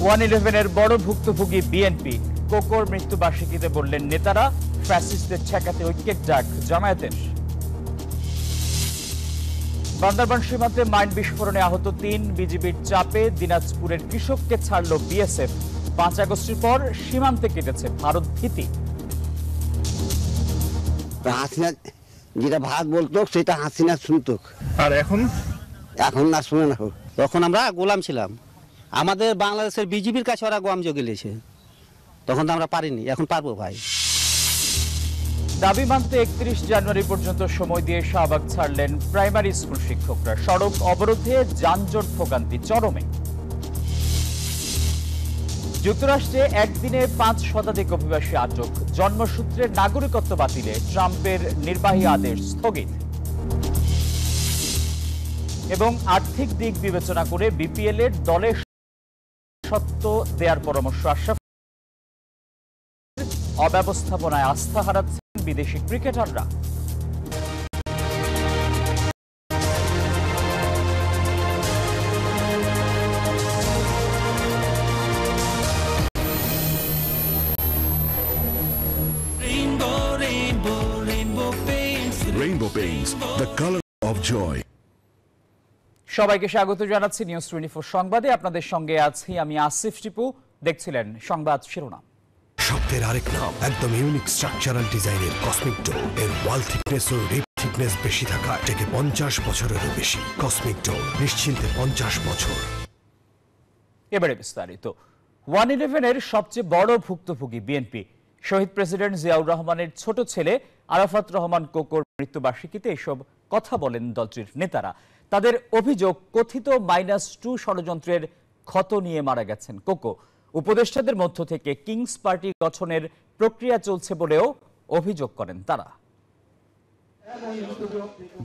111-এর বড় ভুক্তভোগী বিএনপি। কোকোর মৃত্যুবার্ষিকীতে বললেন নেতারা, ফ্যাসিস্টদের ঠেকাতে ঐক্যের ডাক জামায়াতের। বান্দরবান সীমান্তে মাইন বিস্ফোরণে আহত ৩, বিজিবির চাপে দিনাজপুরের কৃষককে ছাড়ল বিএসএফ। ৫ আগস্টের পর সীমান্তে কেটেছে ভারত ভীতি। হাসিনা যেটা ভাত বলতো সেটা হাসিনা শুনতো, আর এখন না শুনে না। তখন আমরা গোলাম ছিলাম, আমাদের বাংলাদেশের বিজিবির কাছে ওরা গোলাম জগিয়েছে, তখন তো আমরা পারিনি, এখন পারবো ভাই। দাবি মানতে ৩১ জানুয়ারি পর্যন্ত সময় দিয়ে শাহবাগ ছাড়লেন প্রাইমারি স্কুল শিক্ষকরা। সড়ক অবরোধে যানজট ভোগান্তি চরমে। যুক্তরাষ্ট্রে একদিনে ৫ শতাধিক অভিবাসী আটক। জন্মসূত্রে নাগরিকত্ব বাতিলে ট্রাম্পের নির্বাহী আদেশ স্থগিত। এবং আর্থিক দিক বিবেচনা করে বিপিএল এর দলের সত্ত্ব দেওয়ার পরামর্শ। আশরাফ অব্যবস্থাপনায় আস্থা হারাচ্ছেন বিদেশি ক্রিকেটাররা। Rainbow Paints, the color of joy. সবাইকে স্বাগত জানাচ্ছি নিউজ 24 সংবাদে। আপনাদের সঙ্গে আছি আমি আসিফ টিপু। দেখছিলেন সংবাদ শিরোনাম। শব্দের আরেক নাম, একদম ইউনিক স্ট্রাকচারাল ডিজাইনের কসমিক ডোর। এর ওয়াল থিকনেস ও রিপ থিকনেস বেশি থাকায় থেকে 50 বছরেরও বেশি। কসমিক ডোর, নিশ্চিন্তে 50 বছর। এবারে বিস্তারিত। 111-এর সবচেয়ে বড় ভুক্তভোগী বিএনপি। শহীদ প্রেসিডেন্ট জিয়াউর রহমানের ছোট ছেলে আরাফাত রহমান কোকোর মৃত্যুবার্ষিকীতে এসব কথা বলেন দলটির নেতারা। তাদের অভিযোগ, কথিত -2 ষড়যন্ত্রের ক্ষত নিয়ে মারা গেছেন কোকো। উপদেষ্টাদের মধ্য থেকে কিংস পার্টি গঠনের প্রক্রিয়া চলছে বলেও অভিযোগ করেন তারা।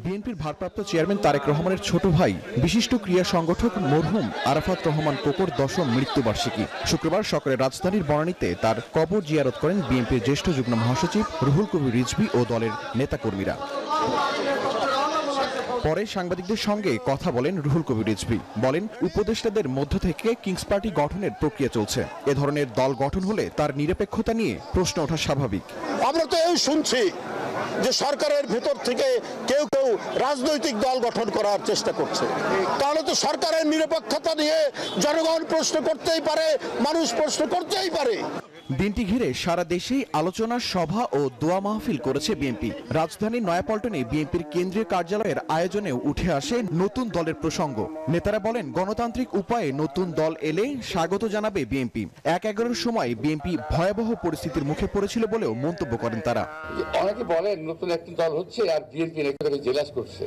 বিএনপির ভারপ্রাপ্ত চেয়ারম্যান তারেক রহমানের ছোট ভাই, বিশিষ্ট ক্রীড়া সংগঠক মরহুম আরাফাত রহমান কোকোর 10ম মৃত্যুবার্ষিকী। শুক্রবার সকালে রাজধানীর বনানীতে তার কবর জিয়ারত করেন বিএনপির জ্যেষ্ঠ যুগ্ম মহাসচিব রুহুল কবির রিজভী ও দলের নেতাকর্মীরা। পরে সাংবাদিকদের সঙ্গে কথা বলেন রুহুল কবির রিজভী। বলেন, উপদেষ্টাদের মধ্য থেকে কিংস পার্টি গঠনের প্রক্রিয়া চলছে। এ ধরনের দল গঠন হলে তার নিরপেক্ষতা নিয়ে প্রশ্ন ওঠা স্বাভাবিক। আমরা তো এই শুনছি যে সরকারের ভেতর থেকে কেউ কেউ রাজনৈতিক দল গঠন করার চেষ্টা করছে। তাহলে তো সরকারের নিরপেক্ষতা নিয়ে জনগণ প্রশ্ন করতেই পারে, মানুষ প্রশ্ন করতেই পারে। দিনটি ঘিরে সারা দেশেই আলোচনা সভা ও দোয়া মাহফিল করেছে বিএনপি। রাজধানীর নয়াপল্টনে বিএনপির কেন্দ্রীয় কার্যালয়ের আয়োজনেও উঠে আসে নতুন দলের প্রসঙ্গ। নেতারা বলেন, গণতান্ত্রিক উপায়ে নতুন দল এলে স্বাগত জানাবে বিএনপি। 1-11-র সময় বিএনপি ভয়াবহ পরিস্থিতির মুখে পড়েছিল বলেও মন্তব্য করেন তারা। অনেকে বলেন নতুন একটি দল হচ্ছে আর বিএনপি এটাকে জেলাস করছে।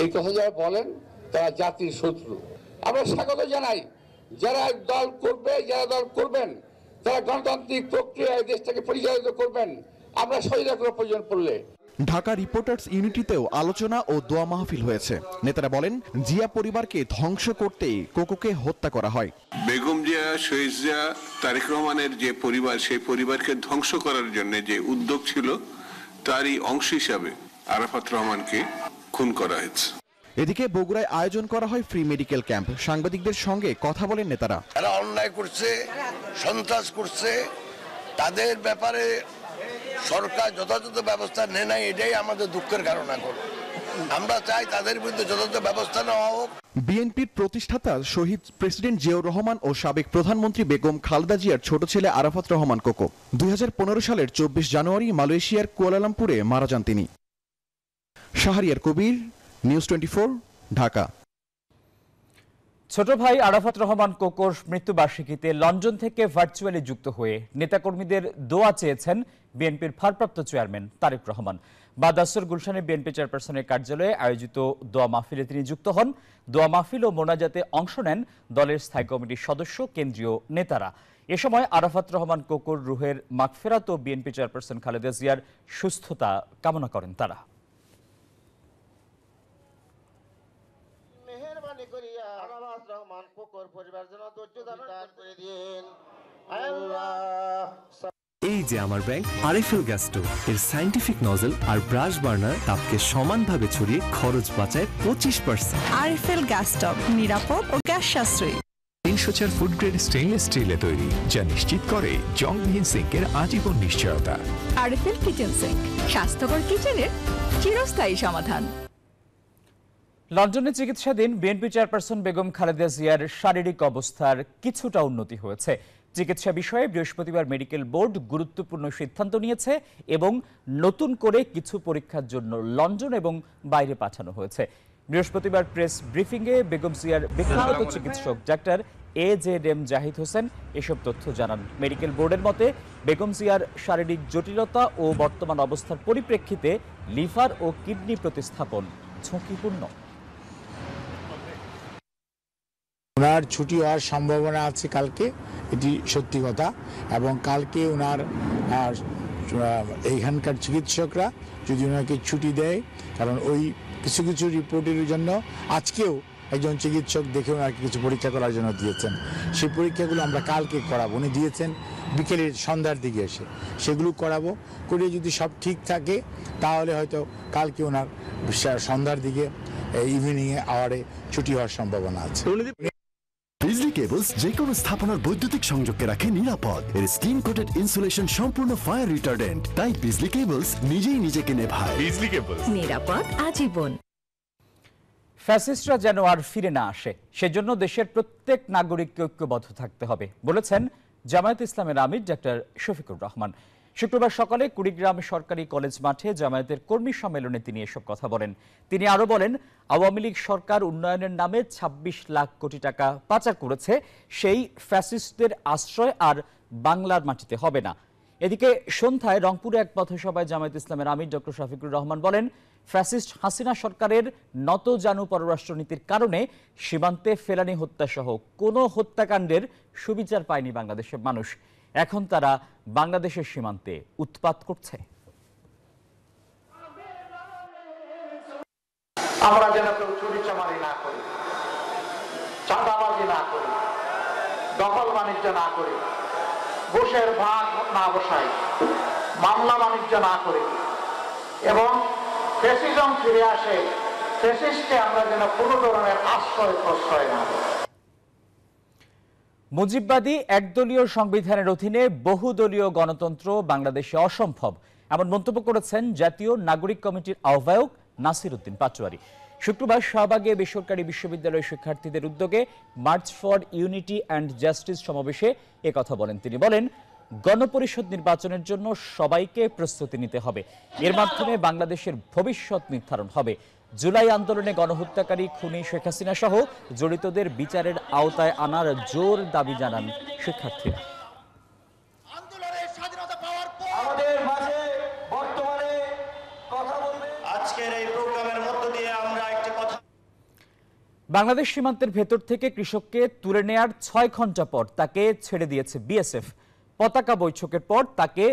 এই কথা যারা বলেন তারা জাতির শত্রু। আমরা স্বাগত জানাই যারা দল করবে, যারা দল করবেন তারা গণতান্ত্রিক প্রক্রিয়ায় দেশটাকে পরিচালিত করবেন। আমরা শহীদ প্রয়োজন পড়লে। ঢাকা রিপোর্টার্স ইউনিটিতেও আলোচনা ও দোয়া মাহফিল হয়েছে। নেতারা বলেন, জিয়া পরিবারকে ধ্বংস করতেই কোকোকে হত্যা করা হয়। বেগম জিয়া, শহীদ জিয়া, তারেক রহমানের যে পরিবার, সেই পরিবারকে ধ্বংস করার জন্য যে উদ্যোগ ছিল তারই অংশ হিসাবে আরাফাত রহমানকে খুন করা হয়েছে। এদিকে বগুড়ায় আয়োজন করা হয় ফ্রি মেডিকেল ক্যাম্প। সাংবাদিকদের সঙ্গে কথা বলেন নেতারা। তারা অন্যায় করছে, সন্ত্রাস করছে, তাদের ব্যাপারে সরকার যথাযথ ব্যবস্থা নেয় নাই, এটাই আমাদের দুঃখের কারণ। এখন আমরা চাই তাদের বিরুদ্ধে যথাযথ ব্যবস্থা নেওয়া হোক। বিএনপির প্রতিষ্ঠাতা শহীদ প্রেসিডেন্ট জিয়াউর রহমান ও সাবেক প্রধানমন্ত্রী বেগম খালেদা জিয়ার ছোট ছেলে আরাফাত রহমান কোকো 2015 সালের 24 জানুয়ারি মালয়েশিয়ার কুয়ালালামপুরে মারা যান তিনি। শাহরিয়ার কবির, নিউজ 24, ঢাকা। ছোট ভাই আরাফাত রহমান কোকোর মৃত্যুবার্ষিকীতে লন্ডন থেকে ভার্চুয়ালি যুক্ত হয়ে নেতাকর্মীদের দোয়া চেয়েছেন বিএনপির ভারপ্রাপ্ত চেয়ারম্যান তারেক রহমান। বাদাসর গুলশানে বিএনপি চেয়ারপারসনের কার্যালয়ে আয়োজিত দোয়া মাহফিলে তিনি যুক্ত হন। দোয়া মাহফিল ও মোনাজাতে অংশ নেন দলের স্থায়ী কমিটির সদস্য, কেন্দ্রীয় নেতারা। এ সময় আরাফাত রহমান কোকোর রুহের মাগফিরাত ও বিএনপি চেয়ারপারসন খালেদা জিয়ার সুস্থতা কামনা করেন তারা। এই যে আমার ব্যাংক আরএফএল গ্যাস স্টোভ, এর সায়েন্টিফিক নজল আর ব্রাশ বার্নার তাপকে সমানভাবে ছড়িয়ে খরচ বাঁচায় 25%। আরএফএল গ্যাস স্টোভ, নিরাপদ ও গ্যাস সাশ্রয়ী। ISO-চার ফুড গ্রেড স্টেইনলেস স্টিলে তৈরি, যা নিশ্চিত করে জংবিহীন সিঙ্কের আজীবন নিশ্চয়তা। আরএফএল কিচেন সিঙ্ক, স্বাস্থ্যকর কিচেনের চিরস্থায়ী সমাধান। লন্ডনে চিকিৎসাধীন বিএনপি চেয়ারপারসন বেগম খালেদা জিয়ার শারীরিক অবস্থার কিছুটা উন্নতি হয়েছে। চিকিৎসা বিষয়ে বৃহস্পতিবার মেডিকেল বোর্ড গুরুত্বপূর্ণ সিদ্ধান্ত নিয়েছে এবং নতুন করে কিছু পরীক্ষার জন্য লন্ডন এবং বাইরে পাঠানো হয়েছে। বৃহস্পতিবার প্রেস ব্রিফিংয়ে বেগম জিয়ার ব্যক্তিগত চিকিৎসক ডাক্তার AJM জাহিদ হোসেন এসব তথ্য জানান। মেডিকেল বোর্ডের মতে বেগম জিয়ার শারীরিক জটিলতা ও বর্তমান অবস্থার পরিপ্রেক্ষিতে লিভার ও কিডনি প্রতিস্থাপন ঝুঁকিপূর্ণ। ওনার ছুটি হওয়ার সম্ভাবনা আছে কালকে, এটি সত্যি কথা, এবং কালকে ওনার এইখানকার চিকিৎসকরা যদি ওনাকে ছুটি দেয়, কারণ ওই কিছু কিছু রিপোর্টের জন্য আজকেও একজন চিকিৎসক দেখে ওনাকে কিছু পরীক্ষা করার জন্য দিয়েছেন। সেই পরীক্ষাগুলো আমরা কালকে করাবো, উনি দিয়েছেন বিকেলের সন্ধ্যার দিকে এসে সেগুলো করাবো। করে যদি সব ঠিক থাকে তাহলে হয়তো কালকে ওনার সন্ধ্যার দিকে ইভিনিংয়ে আওয়ারে ছুটি হওয়ার সম্ভাবনা আছে। বিজলি কেবলস যে কোনো স্থাপনার বৈদ্যুতিক সংযোগকে রাখে নিরাপদ। এর স্ক্রিন কোটেড ইনসুলেশন সম্পূর্ণ ফায়ার রিটার্ডেন্ট, তাই বিজলি কেবলস নিজেই নিজেকে নেভায়। বিজলি কেবলস, নিরাপদ আজীবন। ফ্যাসিস্টরা যেন আর ফিরে না আসে, সেজন্য দেশের প্রত্যেক নাগরিককে ঐক্যবদ্ধ থাকতে হবে বলেছেন জামায়াত ইসলামের আমির ডাক্তার শফিকুর রহমান। শুক্রবার সকালে কুড়িগ্রাম সরকারি কলেজ মাঠে জামায়াতের কর্মী সম্মেলনে তিনি এসব কথা বলেন। তিনি আরো বলেন, আওয়ামী লীগ সরকার উন্নয়নের নামে ২৬ লাখ কোটি টাকা পাচার করেছে, সেই ফ্যাসিস্টদের আশ্রয় আর বাংলার মাটিতে হবে না। এদিকে সন্ধ্যায় রংপুরে এক পথসভায় জামায়াত ইসলামের আমির ডক্টর শফিকুর রহমান বলেন, ফ্যাসিস্ট হাসিনা সরকারের নতজানু পররাষ্ট্রনীতির কারণে সীমান্তে ফেলানি হত্যা সহ কোনো হত্যাকাণ্ডের সুবিচার পায়নি বাংলাদেশের মানুষ। এখন তারা বাংলাদেশের সীমান্তে উৎপাত করছে। আমরা যেন কেউ চুরিচামারি না করি, চাঁদাবাজি না করি, দখল বাণিজ্য না করি, ঘুষের ভাগ না বসাই, মামলা বাণিজ্য না করি, এবং ফ্যাসিজম ফিরে আসে, ফ্যাসিস্টকে আমরা যেন কোনো ধরনের আশ্রয় প্রশ্রয় না দিই। মুজিববাদী একদলীয় সংবিধানের অধীনে বহুদলীয় গণতন্ত্র বাংলাদেশে অসম্ভব, এমন মন্তব্য করেছেন জাতীয় নাগরিক কমিটির আহ্বায়ক নাসির উদ্দিন পাটোয়ারি। শুক্রবার শাহবাগে বেসরকারি বিশ্ববিদ্যালয়ের শিক্ষার্থীদের উদ্যোগে March for unity and justice সমাবেশে একথা বলেন। তিনি বলেন, গণপরিষদ নির্বাচনের জন্য সবাইকে প্রস্তুতি নিতে হবে, এর মাধ্যমে বাংলাদেশের ভবিষ্যৎ নির্ধারণ হবে। জুলাই আন্দোলনে গণহত্যাকারী খুনি শেখ হাসিনা সহ জড়িতদের বিচারের আওতায় আনার জোর দাবি জানান শিক্ষার্থীরা। বাংলাদেশ সীমান্তের ভেতর থেকে কৃষককে তুলে নেয়ার ৬ ঘন্টা পর তাকে ছেড়ে দিয়েছে বিএসএফ। পতাকা বৈঠকের পর তাকে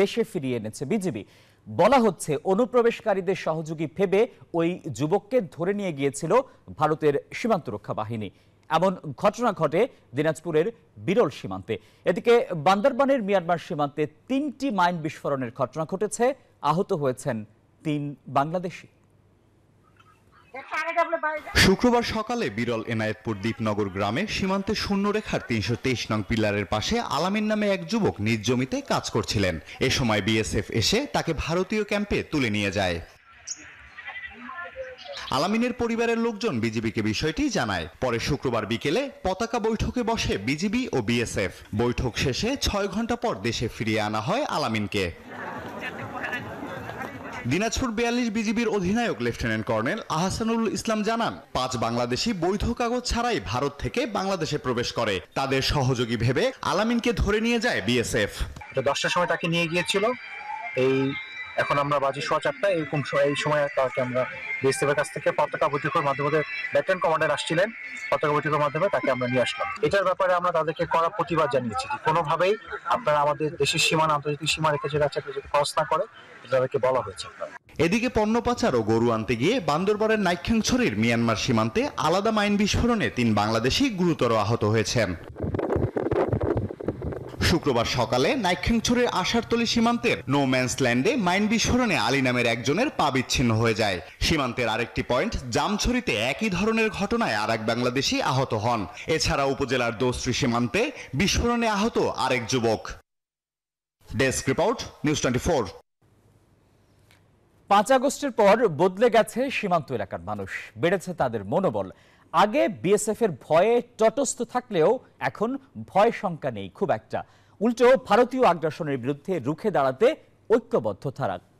দেশে ফিরিয়ে এনেছে বিজিবি। বলা হচ্ছে, অনুপ্রবেশকারীদের সহযোগী ভেবে ওই যুবককে ধরে নিয়ে গিয়েছিল ভারতের সীমান্ত রক্ষা বাহিনী। এমন ঘটনা ঘটে দিনাজপুরের বিরল সীমান্তে। এদিকে বান্দরবানের মিয়ানমার সীমান্তে ৩টি মাইন বিস্ফোরণের ঘটনা ঘটেছে, আহত হয়েছেন ৩ বাংলাদেশি। শুক্রবার সকালে বিরল এনায়েতপুর দ্বীপনগর গ্রামে সীমান্তে শূন্যরেখার ৩২৩ নং পিলারের পাশে আলামিন নামে এক যুবক নিজ জমিতে কাজ করছিলেন। এ সময় বিএসএফ এসে তাকে ভারতীয় ক্যাম্পে তুলে নিয়ে যায়। আলামিনের পরিবারের লোকজন বিজিবিকে বিষয়টি জানায়। পরে শুক্রবার বিকেলে পতাকা বৈঠকে বসে বিজিবি ও বিএসএফ। বৈঠক শেষে ৬ ঘন্টা পর দেশে ফিরিয়ে আনা হয় আলামিনকে। দিনাজপুর ৪২ বিজিবির অধিনায়ক লেফটেন্যান্ট কর্নেল আহসানুল ইসলাম জানান, ৫ বাংলাদেশি বৈধ কাগজ ছাড়াই ভারত থেকে বাংলাদেশে প্রবেশ করে। তাদের সহযোগী ভেবে আলামিনকে ধরে নিয়ে যায় বিএসএফ। 10টার সময় তাকে নিয়ে গিয়েছিল। এখন আমরা বাজে 4:15, এই সময় তাকে আমরা বিএসএফ এর কাছ থেকে পতাকা বৈঠকের মাধ্যমে, লেফটেন্যান্ট কমান্ডার আসছিলেন, পতাকা বৈঠকের মাধ্যমে তাকে আমরা নিয়ে আসলাম। এটার ব্যাপারে আমরা তাদেরকে কড়া প্রতিবাদ জানিয়েছি যে কোনোভাবেই আপনারা আমাদের দেশের সীমানা, আন্তর্জাতিক সীমা রেখে যে কাছে যদি ক্রস না করে, তাদেরকে বলা হয়েছে। এদিকে পণ্য পাচার ও গরু আনতে গিয়ে বান্দরবানের নাইক্ষ্যংছড়ির মিয়ানমার সীমান্তে আলাদা মাইন বিস্ফোরণে 3 বাংলাদেশি গুরুতর আহত হয়েছেন। শুক্রবার সকালে নাইক্ষ্যংছড়ির আশারতলী সীমান্তের নো ম্যানস ল্যান্ডে মাইন বিস্ফোরণে আলী নামের একজনের পা বিচ্ছিন্ন হয়ে যায়। সীমান্তের আরেকটি পয়েন্ট জামছড়িতে একই ধরনের ঘটনায় আরেক বাংলাদেশি আহত হন। এছাড়া উপজেলার দোস্ত্রী সীমান্তে বিস্ফোরণে আহত আরেক যুবক। Desk report, news 24। 5 আগস্টের পর বদলে গেছে সীমান্ত এলাকার মানুষ, বেড়েছে তাদের মনোবল। আগে বিএসএফ এর ভয়ে তটস্থ থাকলেও এখন ভয় শঙ্কা নেই খুব একটা। উল্টো ভারতীয় আগ্রাসনের বিরুদ্ধে রুখে দাঁড়াতে ঐক্যবদ্ধ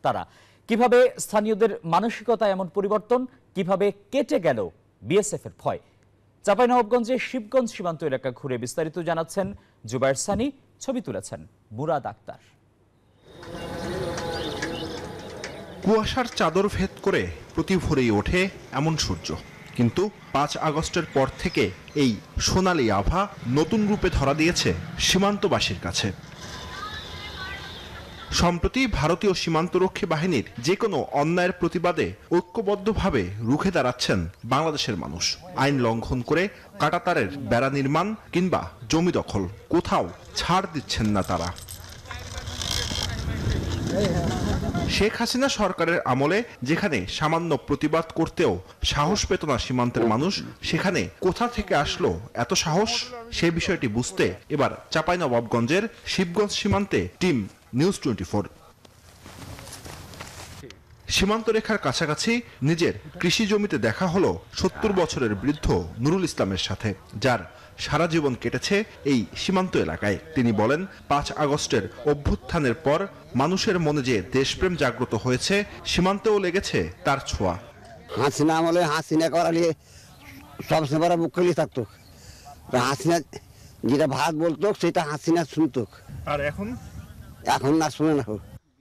তারা। কিভাবে স্থানীয়দের মানসিকতা এমন পরিবর্তন, কিভাবে কেটে গেল বিএসএফ এর ভয়? চাঁপাইনবাবগঞ্জের শিবগঞ্জ সীমান্ত এলাকা ঘুরে বিস্তারিত জানাচ্ছেন জুবায়ের সানি, ছবি তুলেছেন মুরাদ আক্তার। কুয়াশার চাদর ভেদ করে প্রতি ভোরেই ওঠে এমন সূর্য, কিন্তু 5 আগস্টের পর থেকে এই সোনালী আভা নতুন রূপে ধরা দিয়েছে সীমান্তবাসীর কাছে। সম্প্রতি ভারতীয় সীমান্তরক্ষী বাহিনীর যে কোনো অন্যায়ের প্রতিবাদে ঐক্যবদ্ধভাবে রুখে দাঁড়াচ্ছেন বাংলাদেশের মানুষ। আইন লঙ্ঘন করে কাঁটাতারের বেড়া নির্মাণ কিংবা জমি দখল, কোথাও ছাড় দিচ্ছেন না তারা। শেখ হাসিনা সরকারের আমলে যেখানে সামান্য প্রতিবাদ করতেও সাহস পেত না সীমান্তের মানুষ, সেখানে কোথা থেকে আসলো এত সাহস, সে বিষয়টি বুঝতে এবার চাঁপাইনবাবগঞ্জের শিবগঞ্জ সীমান্তে টিম নিউজ 24। সীমান্ত রেখার কাছাকাছি নিজের কৃষি জমিতে দেখা হলো 70 বছরের বৃদ্ধ নুরুল ইসলামের সাথে, যার সারা জীবন কেটেছে এই সীমান্ত এলাকায়। তিনি বলেন, 5 আগস্টের অভ্যুত্থানের পর মানুষের মনে যে দেশপ্রেম জাগ্রত হয়েছে, সীমান্তেও লেগেছে তার ছোঁয়া। হাসিনা আমলে হাসিনা করালে সবসময় বড় মুখ্যলি থাকতো, হাসিনা যেটা ভাত বলতো সেটা হাসিনা শুনতো, আর এখন না শুনে না।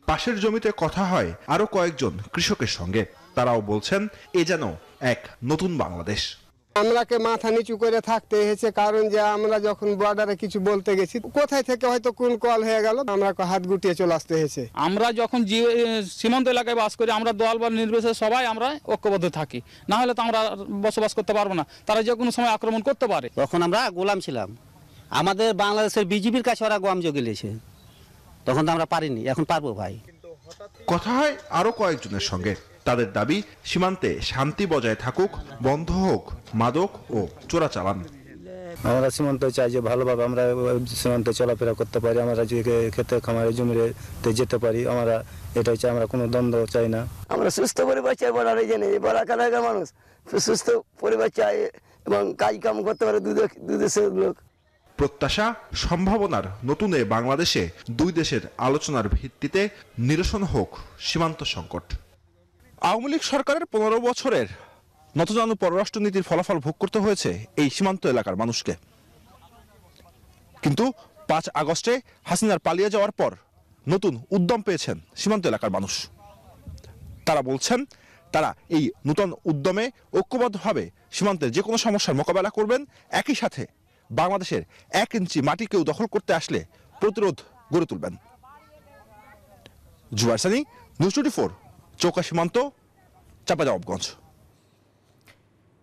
পাশের জমিতে কথা হয় আরো কয়েকজন কৃষকের সঙ্গে, তারাও বলছেন এ যেন এক নতুন বাংলাদেশ। আমরাকে মাথা নিচু করে থাকতে হয়েছে, কারণ যে আমরা যখন বর্ডারে কিছু বলতে গেছি, কোথায় থেকে হয়তো কোন কল হয়ে গেল, আমরা হাত গুটিয়ে চলে আসতে হয়েছে। আমরা যখন সীমান্ত এলাকায় বাস করি, আমরা দল বা নির্বিশেষে সবাই আমরা ঐক্যবদ্ধ থাকি, না হলে তো আমরা বসবাস করতে পারবো না। তারা যে কোনো সময় আক্রমণ করতে পারে। তখন আমরা গোলাম ছিলাম, আমাদের বাংলাদেশের বিজিবির কাছে ওরা গোলাম জগিয়েছে, তখন তো আমরা পারিনি, এখন পারবো ভাই। কথা হয় আরো কয়েকজনের সঙ্গে, তাদের দাবি সীমান্তে শান্তি বজায় থাকুক, বন্ধ হোক মাদক ও চোরাচালান। আমরা সীমান্ত চাই যে ভালোভাবে আমরা সীমান্তে চলাফেরা করতে পারি, আমরা যে খেতে খামারে জমিতে যেতে পারি, আমরা এটাই চাই, আমরা কোনো দ্বন্দ্ব চাই না। আমরা সুস্থ পরিবার চাই, বলার জন্য বলার এলাকার মানুষ সুস্থ পরিবার চাই এবং কাজ কাম করতে পারে দুদেশের লোক। প্রত্যাশা সম্ভাবনার নতুন বাংলাদেশে দুই দেশের আলোচনার ভিত্তিতে নিরসন হোক সীমান্ত সংকট। আওয়ামী লীগ সরকারের 15 বছরের নতজানু পররাষ্ট্রনীতির ফলাফল ভোগ করতে হয়েছে এই সীমান্ত এলাকার মানুষকে। কিন্তু 5 আগস্টে হাসিনার পালিয়ে যাওয়ার পর নতুন উদ্যম পেয়েছেন সীমান্ত এলাকার মানুষ। তারা বলছেন, তারা এই নতুন উদ্যমে ঐক্যবদ্ধভাবে সীমান্তের যে কোনো সমস্যার মোকাবেলা করবেন, একই সাথে বাংলাদেশের 1 ইঞ্চি মাটি কেউ দখল করতে আসলে প্রতিরোধ গড়ে তুলবেন। জুবায়ের সানি, নিউজ 24, চৌকা সীমান্ত, চাঁপাইনবাবগঞ্জ।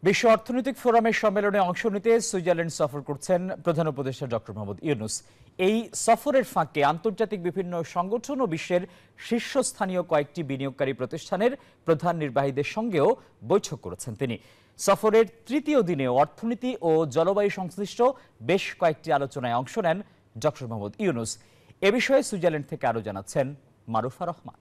বিশ্ব অর্থনৈতিক ফোরামের সম্মেলনে অংশ নিতে সুইজারল্যান্ড সফর করছেন প্রধান উপদেষ্টা ডক্টর মোহাম্মদ ইউনূস। এই সফরের ফাঁকে আন্তর্জাতিক বিভিন্ন সংগঠন ও বিশ্বের শীর্ষস্থানীয় কয়েকটি বিনিয়োগকারী প্রতিষ্ঠানের প্রধান নির্বাহীদের সঙ্গেও বৈঠক করেছেন তিনি। সফরের 3য় দিনে অর্থনীতি ও জলবায়ু সংশ্লিষ্ট বেশ কয়েকটি আলোচনায় অংশ নেন ডক্টর মোহাম্মদ ইউনূস। এ বিষয়ে সুইজারল্যান্ড থেকে আরো জানাচ্ছেন মারুফা রহমান।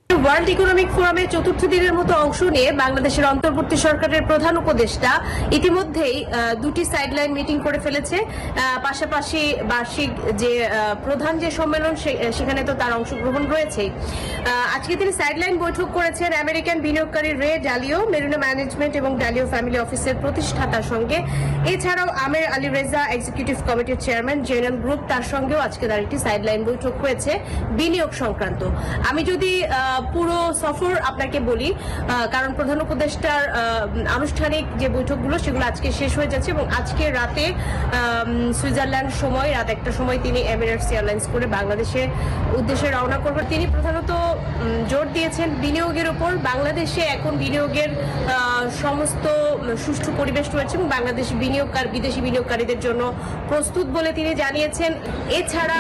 ওয়ার্ল্ড ইকোনমিক ফোরামের 4র্থ দিনের মতো অংশ নিয়ে বাংলাদেশের অন্তর্বর্তী সরকারের প্রধান উপদেষ্টা ইতিমধ্যেই 2টি সাইডলাইন মিটিং করে ফেলেছে। পাশাপাশি বার্ষিক যে প্রধান যে সম্মেলন সেখানে তো তার অংশগ্রহণ রয়েছে। আজকে তিনি সাইডলাইন বৈঠক করেছেন আমেরিকান বিনিয়োগকারী রে ডালিও, মেরিনো ম্যানেজমেন্ট এবং ডালিও ফ্যামিলি অফিসের প্রতিষ্ঠাতার সঙ্গে। এছাড়াও আমের আলী রেজা এক্সিকিউটিভ কমিটির চেয়ারম্যান, জেনারেল গ্রুপ, তার সঙ্গেও আজকে তার একটি সাইডলাইন বৈঠক হয়েছে বিনিয়োগ সংক্রান্ত। আমি যদি পুরো সফর আপনাকে বলি, কারণ প্রধান উপদেষ্টার আনুষ্ঠানিক যে বৈঠকগুলো সেগুলো আজকে শেষ হয়ে যাচ্ছে এবং আজকে রাতে সুইজারল্যান্ড সময় রাত 1টার সময় তিনি এমিরেটস এয়ারলাইন্স করে বাংলাদেশের উদ্দেশ্যে রওনা করবেন। তিনি প্রধানত জোর দিয়েছেন বিনিয়োগের উপর। বাংলাদেশে এখন বিনিয়োগের সমস্ত সুষ্ঠু পরিবেশ রয়েছে এবং বাংলাদেশ বিদেশি বিনিয়োগকারীদের জন্য প্রস্তুত বলে তিনি জানিয়েছেন। এছাড়া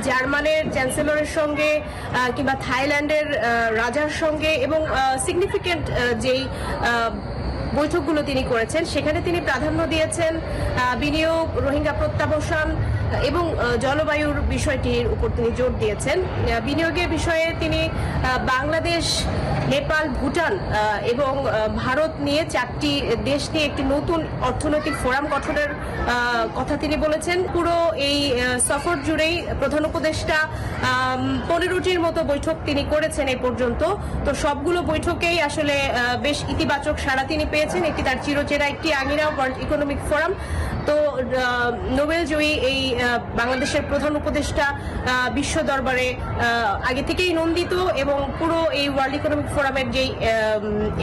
জার্মানের চ্যান্সেলরের সঙ্গে কিংবা থাইল্যান্ডের রাজার সঙ্গে এবং সিগনিফিক্যান্ট যেই বৈঠকগুলো তিনি করেছেন সেখানে তিনি প্রাধান্য দিয়েছেন বিনিয়োগ, রোহিঙ্গা প্রত্যাবাসন এবং জলবায়ুর বিষয়টির উপর তিনি জোর দিয়েছেন। বিনিয়োগের বিষয়ে তিনি বাংলাদেশ, নেপাল, ভুটান এবং ভারত নিয়ে 4টি দেশ নিয়ে একটি নতুন অর্থনৈতিক ফোরাম গঠনের কথা তিনি বলেছেন। পুরো এই সফর জুড়েই প্রধান উপদেষ্টা 15টির মতো বৈঠক তিনি করেছেন এই পর্যন্ত। তো সবগুলো বৈঠকেই আসলে বেশ ইতিবাচক সাড়া তিনি পেয়েছেন। এটি তার চিরচেরা একটি আঙিনা, ওয়ার্ল্ড ইকোনমিক ফোরাম। তো নোবেল জয়ী এই বাংলাদেশের প্রধান উপদেষ্টা বিশ্ব দরবারে আগে থেকেই নন্দিত এবং পুরো এই ওয়ার্ল্ড ইকোনমিক ফোরামের যেই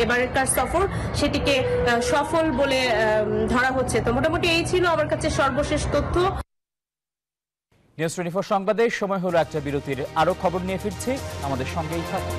এবারেরকার সফর সেটিকে সফল বলে ধরা হচ্ছে। তো মোটামুটি এই ছিল আমার কাছে সর্বশেষ তথ্য। নিউজ 24 সংবাদে সময় হলো একটা বিরতির। আরো খবর নিয়ে ফিরছি, আমাদের সঙ্গেই থাকুন।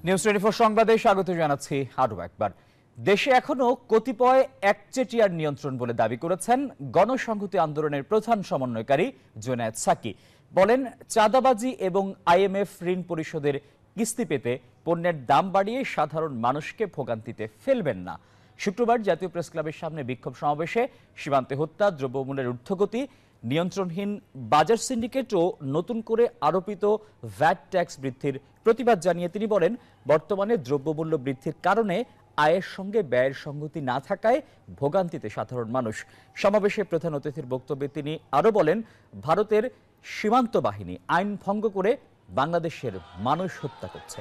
নিউজ 24 সংবাদে স্বাগত জানাচ্ছি আরো একবার। দেশে এখনো কতিপয় একচেটিয়ার নিয়ন্ত্রণ বলে দাবি করেছেন গণসংহতি আন্দোলনের প্রধান সমন্বয়কারী জুনায়েদ সাকি। বলেন, চাঁদাবাজি এবং IMF ঋণ পরিশোধের কিস্তি পেতে পণ্যের দাম বাড়িয়ে সাধারণ মানুষকে ভোগান্তিতে ফেলবেন না। শুক্রবার জাতীয় প্রেস ক্লাবের সামনে বিক্ষোভ সমাবেশে সীমান্তে হত্যা, দ্রব্যমূল্যের ঊর্ধ্বগতি, নিয়ন্ত্রণহীন বাজার সিন্ডিকেট ও নতুন করে আরোপিত ভ্যাট ট্যাক্স বৃদ্ধির প্রতিবাদ জানিয়ে তিনি বলেন, বর্তমানে দ্রব্যমূল্য বৃদ্ধির কারণে আয়ের সঙ্গে ব্যয়ের সঙ্গতি না থাকায় ভোগান্তিতে সাধারণ মানুষ। সমাবেশে প্রধান অতিথির বক্তব্যে তিনি আরো বলেন, ভারতের সীমান্ত বাহিনী আইন ভঙ্গ করে বাংলাদেশের মানুষ হত্যা করছে।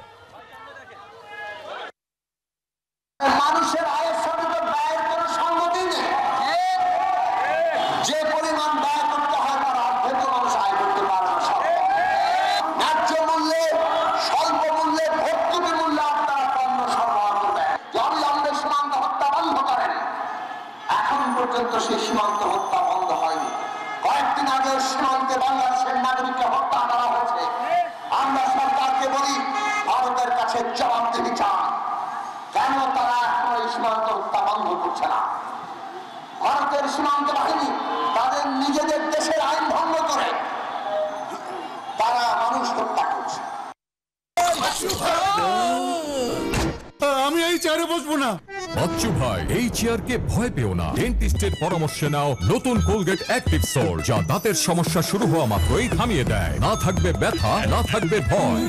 মানুষের আয়ের সঙ্গে তো ব্যয়ের কোনো সঙ্গতি নেই। যে পরিমাণ ব্যয় করতে হয় তার অর্ধেক মানুষ আয় করতে পারে না। ন্যায্য মূল্যে, স্বল্প মূল্যে, ভর্তুকি মূল্যে আপনারা পণ্য সরবরাহ করবেন। অবিলম্বে সীমান্ত হত্যা বন্ধ করেন। এখন পর্যন্ত সেই সীমান্ত হত্যা বন্ধ হয়নি। কয়েকদিন আগে সীমান্তে বাংলাদেশের নাগরিককে হত্যা করা হয়েছে। আমরা সরকারকে বলি, ভারতের কাছে জবাবদিহি চান। কেন তারা এখন এই সীমান্ত হত্যা বন্ধ করছে না? ভারতের সীমান্ত বাহিনী তাদের নিজেদের দেশের আইন ভঙ্গ করে তারা মানুষ হত্যা করছে। আমি এই চেয়ারে বসবো না। বাচ্চু ভাই, এই চেয়ারকে ভয় পেও না। ডেন্টিস্টের পরামর্শ নাও নতুন কোলগেট অ্যাক্টিভ সোল, যা দাঁতের সমস্যা শুরু হওয়া মাত্রই থামিয়ে দেয়। না থাকবে ব্যথা, না থাকবে ভয়।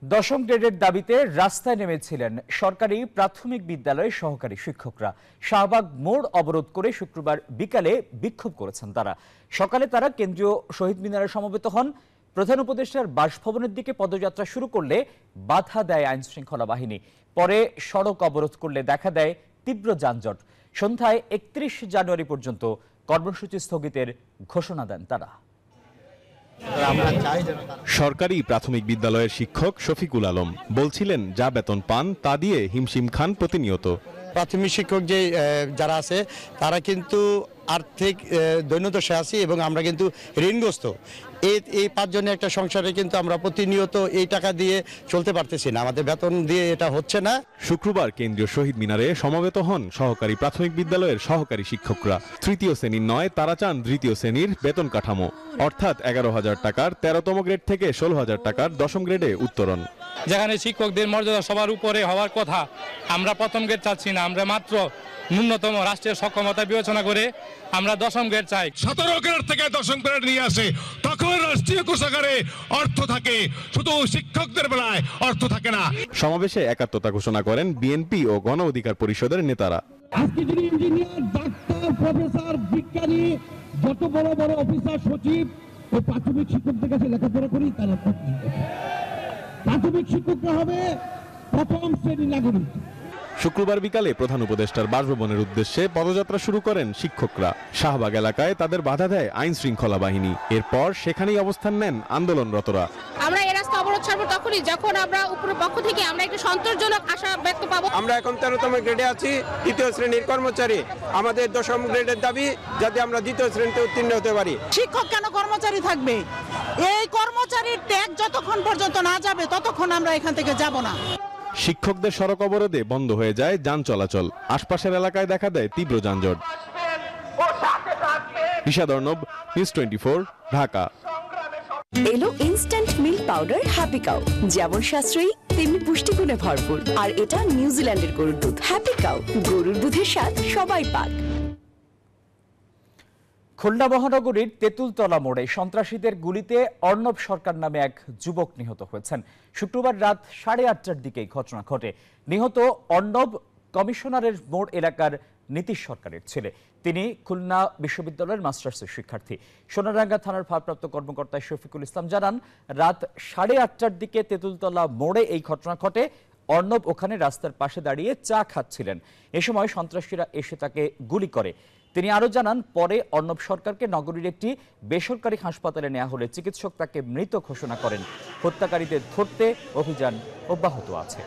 10ম গ্রেডের দাবিতে রাস্তায় নেমেছিলেন সরকারি প্রাথমিক বিদ্যালয়ের সহকারী শিক্ষকরা। শাহবাগ মোড় অবরোধ করে শুক্রবার বিকালে বিক্ষোভ করেছেন তারা। সকালে তারা কেন্দ্রীয় শহীদ মিনারে সমবেত হন। প্রধান উপদেষ্টার বাসভবনের দিকে পদযাত্রা শুরু করলে বাধা দেয় আইন শৃঙ্খলা বাহিনী। পরে সড়ক অবরোধ করলে দেখা দেয় তীব্র যানজট। সন্ধ্যায় 31 জানুয়ারি পর্যন্ত কর্মসূচি স্থগিতের ঘোষণা দেন তারা। সরকারি প্রাথমিক বিদ্যালয়ের শিক্ষক শফিকুল আলম বলছিলেন, যা বেতন পান তা দিয়ে হিমশিম খান প্রতিনিয়ত। প্রাথমিক শিক্ষক যে যারা আছে তারা কিন্তু আর্থিক দৈন্যদশায় আছি এবং আমরা কিন্তু ঋণগ্রস্ত। এই 5 জনের একটা সংসারে কিন্তু আমরা প্রতিনিয়ত এই টাকা দিয়ে চলতে পারতেছি না, আমাদের বেতন দিয়ে এটা হচ্ছে না। শুক্রবার কেন্দ্রীয় শহীদ মিনারে সমবেত হন সহকারী প্রাথমিক বিদ্যালয়ের সহকারী শিক্ষকরা। তৃতীয় শ্রেণীর নয়, তারা চান দ্বিতীয় শ্রেণীর বেতন কাঠামো, অর্থাৎ 11,000 টাকার 13তম গ্রেড থেকে 16,000 টাকার 10ম গ্রেডে উত্তরণ। যেখানে শিক্ষকদের মর্যাদা সবার উপরে হওয়ার কথা, আমরা 1ম গ্রেড চাচ্ছি না, আমরা মাত্র ন্যূনতম রাষ্ট্রীয় সক্ষমতা বিবেচনা করে আমরা 10ম গ্রেড চাই। 17 গ্রেড থেকে 10ম গ্রেড নিয়ে আসে, তখন রাষ্ট্রীয় কোষাগারে অর্থ থাকে, শুধু শিক্ষকদের বেলায় অর্থ থাকে না। সমাবেশে একাত্মতা ঘোষণা করেন বিএনপি ও গণ অধিকার পরিষদের নেতারা। আজকে যদি ইঞ্জিনিয়ার, ডাক্তার, প্রফেসর, বিজ্ঞানী, যত বড় বড় অফিসার, সচিব ও প্রাথমিক শিক্ষকদের কাছে লেখাপড়া করি তারা প্রাথমিক শিক্ষকরা হবে প্রথম শ্রেণীর নাগরিক। শুক্রবার বিকালে প্রধান উপদেষ্টার বাসভবনের উদ্দেশ্যে পদযাত্রা শুরু করেন শিক্ষকরা। শাহবাগ এলাকায় তাদের বাধা দেয় আইন শৃঙ্খলা বাহিনী। এরপর সেখানেই অবস্থান নেন আন্দোলনরতরা। আমরা এই রাস্তা অবরোধ ছাড়বো তখনই যখন আমরা উপরের পক্ষ থেকে আমরা একটা সন্তোষজনক আশা ব্যক্ত পাবো। আমরা এখন 13তম গ্রেডে আছি, 2য় শ্রেণীর কর্মচারী। আমাদের 10ম গ্রেডের দাবি যাতে আমরা 2য় শ্রেণীতে উত্তীর্ণ হতে পারি। শিক্ষক কেন কর্মচারী থাকবে? এই কর্মচারীর ট্যাগ যতক্ষণ পর্যন্ত না যাবে ততক্ষণ আমরা এখান থেকে যাব না। শিক্ষকদের সড়ক অবরোধে বন্ধ হয়ে যায় যান চলাচল। আশপাশের এলাকায় দেখা দেয় তীব্র যানজট। ঋষাদ অর্ণব, নিউজ 24, ঢাকা। এলো instant milk powder happy cow, যেমন সাশ্রয়ী তেমনি পুষ্টিগুণে ভরপুর। আর এটা নিউজিল্যান্ডের গরুর দুধ। হ্যাপি কাউ, গরুর দুধের স্বাদ সবাই পাক। খুলনা মহানগরীর তেঁতুলতলা মোড়ে সন্ত্রাসীদের গুলিতে অর্ণব সরকার নামে এক যুবক নিহত হয়েছেন। শুক্রবার রাত 8:30টার দিকে ঘটনা ঘটে। নিহত অর্ণব কমিশনারের মোড় এলাকার নীতিশ সরকারের ছেলে। তিনি খুলনা বিশ্ববিদ্যালয়ের মাস্টার্সের শিক্ষার্থী। সোনারাঙ্গা থানার ভারপ্রাপ্ত কর্মকর্তা শফিকুল ইসলাম জানান, রাত 8:30টার দিকে তেঁতুলতলা মোড়ে এই ঘটনা ঘটে। অর্ণব ওখানে রাস্তার পাশে দাঁড়িয়ে চা খাচ্ছিলেন। এ সময় সন্ত্রাসীরা এসে তাকে গুলি করে। তিনি আরো জানান, পরে অর্ণব সরকারকে নগরীর একটি বেসরকারি হাসপাতালে নেওয়া হলে চিকিৎসক তাকে মৃত ঘোষণা করেন। হত্যাকারীদের ধরতে অভিযান অব্যাহত আছে।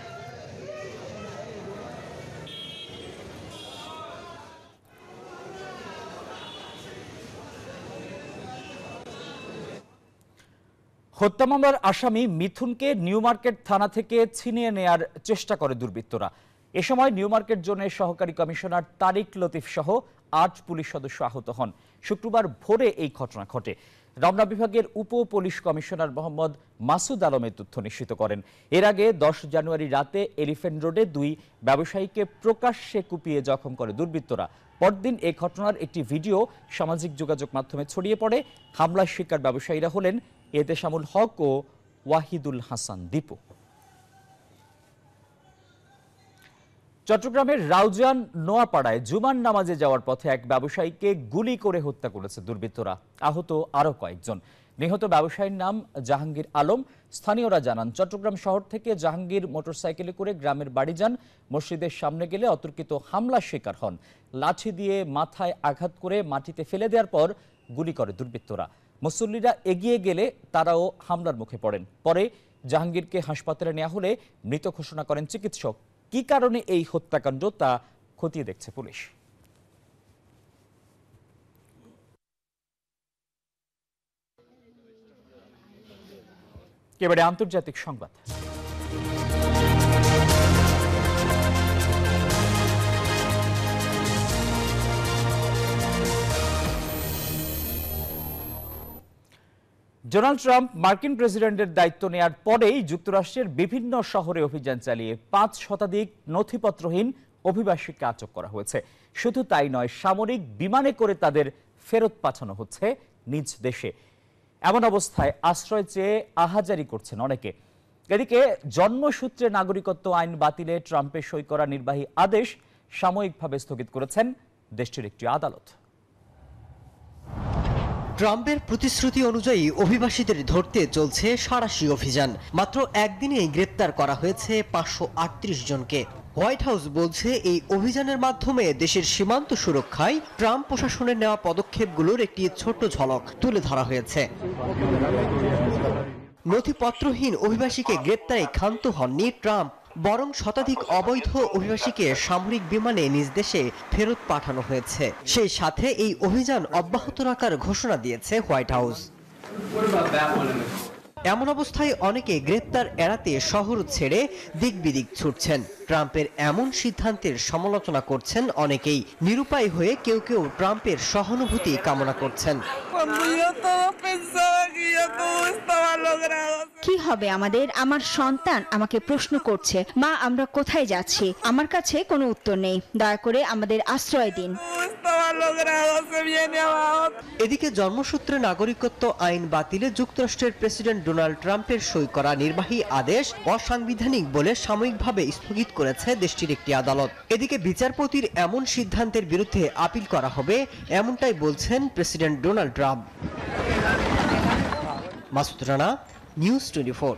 হত্যা মামলার আসামি মিথুনকে নিউ মার্কেট থানা থেকে ছিনিয়ে নেয়ার চেষ্টা করে দুর্বৃত্তরা। এ সময় নিউ মার্কেট জোনের সহকারী কমিশনার তারিক লতিফ সহ 8 পুলিশ সদস্য আহত হন। শুক্রবার ভোরে এই ঘটনা ঘটে। রমনা বিভাগের উপ পুলিশ কমিশনার মোহাম্মদ মাসুদ আলমের তথ্য নিশ্চিত করেন। এর আগে 10 জানুয়ারি রাতে এলিফ্যান্ট রোডে 2 ব্যবসায়ীকে প্রকাশ্যে কুপিয়ে জখম করে দুর্বৃত্তরা। পরদিন এই ঘটনার একটি ভিডিও সামাজিক যোগাযোগ মাধ্যমে ছড়িয়ে পড়ে। হামলার শিকার ব্যবসায়ীরা হলেন এতেশামুল হক ও ওয়াহিদুল হাসান দীপু। চট্টগ্রামের রাউজান নোয়াপাড়ায় জুমার নামাজে যাওয়ার পথে এক ব্যবসায়ীকে গুলি করে হত্যা করেছে দুর্বৃত্তরা। আহত আরো কয়েকজন। নিহত ব্যবসায়ীর নাম জাহাঙ্গীর আলম। স্থানীয়রা জানান, চট্টগ্রাম শহর থেকে জাহাঙ্গীর মোটরসাইকেলে করে গ্রামের বাড়ি যান। মসজিদের সামনে গেলে অতর্কিত হামলার শিকার হন। লাঠি দিয়ে মাথায় আঘাত করে মাটিতে ফেলে দেওয়ার পর গুলি করে দুর্বৃত্তরা। মুসল্লিরা এগিয়ে গেলে তারাও হামলার মুখে পড়েন। পরে জাহাঙ্গীরকে হাসপাতালে নেওয়া হলে মৃত ঘোষণা করেন চিকিৎসক। কি কারণে এই হত্যাকাণ্ড তা খতিয়ে দেখছে পুলিশ। এবারে আন্তর্জাতিক সংবাদ। ডোনাল্ড ট্রাম্প মার্কিন প্রেসিডেন্টের দায়িত্ব নেয়ার পরেই যুক্তরাষ্ট্রের বিভিন্ন শহরে অভিযান চালিয়ে 5 শতাধিক নথিপত্রহীন অভিবাসীকে আটক করা হয়েছে। শুধু তাই নয়, সামরিক বিমানে করে তাদের ফেরত পাঠানো হচ্ছে নিজ দেশে। এমন অবস্থায় আশ্রয় চেয়ে আহাজারি করছেন অনেকে। এদিকে জন্মসূত্রে নাগরিকত্ব আইন বাতিলে ট্রাম্পের সই করা নির্বাহী আদেশ সাময়িকভাবে স্থগিত করেছেন দেশটির একটি আদালত। ট্রাম্পের প্রতিশ্রুতি অনুযায়ী অভিবাসীদের ধরতে চলছে সাঁড়াশি অভিযান। মাত্র একদিনেই গ্রেপ্তার করা হয়েছে 538 জনকে। হোয়াইট হাউস বলছে এই অভিযানের মাধ্যমে দেশের সীমান্ত সুরক্ষায় ট্রাম্প প্রশাসনের নেওয়া পদক্ষেপগুলোর একটি ছোট ঝলক তুলে ধরা হয়েছে। নথিপত্রহীন অভিবাসীকে গ্রেপ্তারে ক্ষান্ত হননি ট্রাম্প, বরং শতাধিক অবৈধ অভিবাসীকে সামরিক বিমানে নিজ দেশে ফেরত পাঠানো হয়েছে। সেই সাথে এই অভিযান অব্যাহত রাখার ঘোষণা দিয়েছে হোয়াইট হাউস। এমন অবস্থায় অনেকে গ্রেপ্তার এড়াতে শহর ছেড়ে দিক বিদিক ছুটছেন। ট্রাম্পের এমন সিদ্ধান্তের সমালোচনা করছেন অনেকেই। নিরুপায় হয়ে কেউ কেউ ট্রাম্পের সহানুভূতি কামনা করছেন। কি হবে আমাদের? আমার সন্তান আমাকে প্রশ্ন করছে, মা আমরা কোথায় যাচ্ছি? আমার কাছে কোনো উত্তর নেই, দয়া করে আমাদের আশ্রয় দিন। এদিকে জন্মসূত্রে নাগরিকত্ব আইন বাতিলে যুক্তরাষ্ট্রের প্রেসিডেন্ট ডোনাল্ড ট্রাম্পের সই করা নির্বাহী আদেশ অসাংবিধানিক বলে সাময়িকভাবে স্থগিত করেছে দেশটির একটি আদালত। এদিকে বিচারপতির এমন সিদ্ধান্তের বিরুদ্ধে আপিল করা হবে, এমনটাই বলছেন president Donald Trump. Masud Rana, news 24।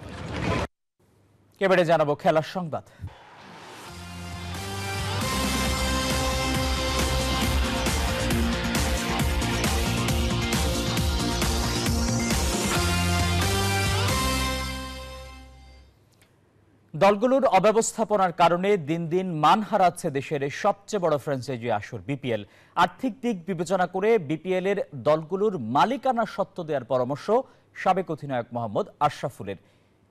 এবারে জানাবো খেলার সংবাদ। দলগুলোর অব্যবস্থাপনার কারণে দিন দিন মান হারাচ্ছে দেশের সবচেয়ে বড় ফ্র্যাঞ্চাইজি আসর বিপিএল। আর্থিক দিক বিবেচনা করে বিপিএল এর দলগুলোর মালিকানা সত্ত্ব দেওয়ার পরামর্শ সাবেক অধিনায়ক মোহাম্মদ আশরাফুলের।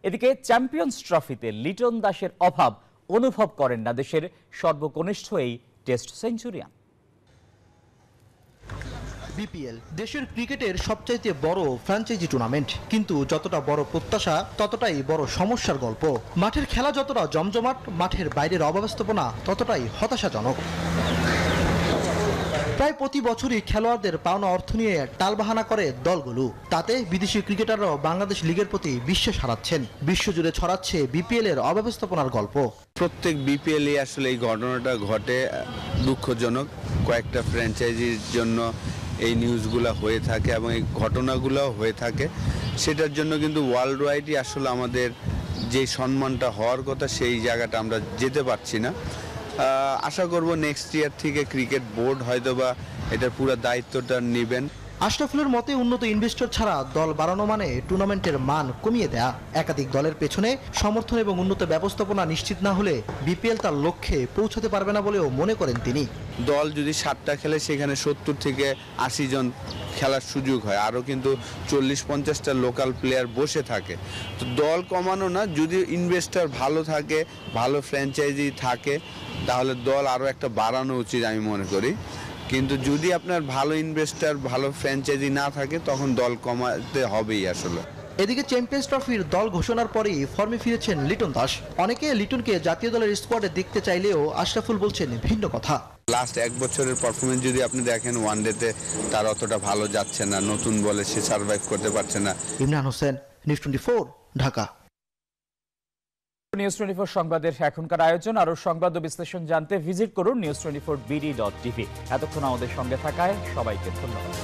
এদিকে চ্যাম্পিয়ন্স ট্রফিতে লিটন দাসের অভাব অনুভব করেন না দেশের সর্বকনিষ্ঠ এই টেস্ট সেঞ্চুরিয়ান। বিপিএল দেশের ক্রিকেটের সবচাইতে বড় ফ্র্যাঞ্চাইজি টুর্নামেন্ট, কিন্তু যতটা বড় প্রত্যাশা ততটাই বড় সমস্যার গল্প। মাঠের খেলা যতটা জমজমাট, মাঠের বাইরের অব্যবস্থাপনা ততটাই হতাশাজনক। প্রায় প্রতি বছরই খেলোয়াড়দের পাওনা অর্থ নিয়ে টালবাহানা করে দলগুলো, তাতে বিদেশি ক্রিকেটাররাও বাংলাদেশ লিগের প্রতি বিশ্বাস হারাচ্ছেন। বিশ্বজুড়ে ছড়াচ্ছে বিপিএল এর অব্যবস্থাপনার গল্প। প্রত্যেক বিপিএল আসলে এই ঘটনাটা ঘটে, দুঃখজনক। কয়েকটা ফ্র্যাঞ্চাইজির জন্য এই নিউজগুলো হয়ে থাকে এবং এই ঘটনাগুলো হয়ে থাকে। সেটার জন্য কিন্তু ওয়ার্ল্ড ওয়াইডই আসলে আমাদের যে সম্মানটা হওয়ার কথা সেই জায়গাটা আমরা যেতে পারছি না। আশা করব নেক্সট ইয়ার থেকে ক্রিকেট বোর্ড হয়তোবা এটার পুরো দায়িত্বটা নেবেন। আশরাফুলের মতে উন্নত ইনভেস্টর ছাড়া দল বাড়ানো মানে টুর্নামেন্টের মান কমিয়ে দেয়া। একাধিক দলের পেছনে সমর্থন এবং উন্নত ব্যবস্থাপনা নিশ্চিত না হলে বিপিএল তার লক্ষ্যে পৌঁছাতে পারবে না বলেও মনে করেন তিনি। দল যদি 7টা খেলে সেখানে 70 থেকে 80 জন খেলার সুযোগ হয়, আরও কিন্তু 40-50টা লোকাল প্লেয়ার বসে থাকে। তো দল কমানো না, যদি ইনভেস্টর ভালো থাকে, ভালো ফ্র্যাঞ্চাইজি থাকে, তাহলে দল আরও একটা বাড়ানো উচিত আমি মনে করি। কিন্তু যদি আপনার ভালো ইনভেস্টর, ভালো ফ্র্যাঞ্চাইজি না থাকে, তখন দল কমাতে হবেই আসলে। এদিকে চ্যাম্পিয়ন্স ট্রফির দল ঘোষণার পরেই ফর্মে ফিরেছেন লিটন দাস। অনেকে লিটনকে জাতীয় দলের স্কোয়াডে দেখতে চাইলেও আশরাফুল বলছেন ভিন্ন কথা। লাস্ট 1 বছরের পারফরমেন্স যদি আপনি দেখেন, ওয়ানডেতে তার অতটা ভালো যাচ্ছে না, নতুন বলে সে সার্ভাইভ করতে পারছে না। ইমরান হোসেন, নিউজ 24, ঢাকা। নিউজ 24 সংবাদের এখনকার আয়োজন। আরো সংবাদ ও বিশ্লেষণ জানতে ভিজিট করুন news24bd.tv। এতক্ষণ আমাদের সঙ্গে থাকায় সবাইকে ধন্যবাদ।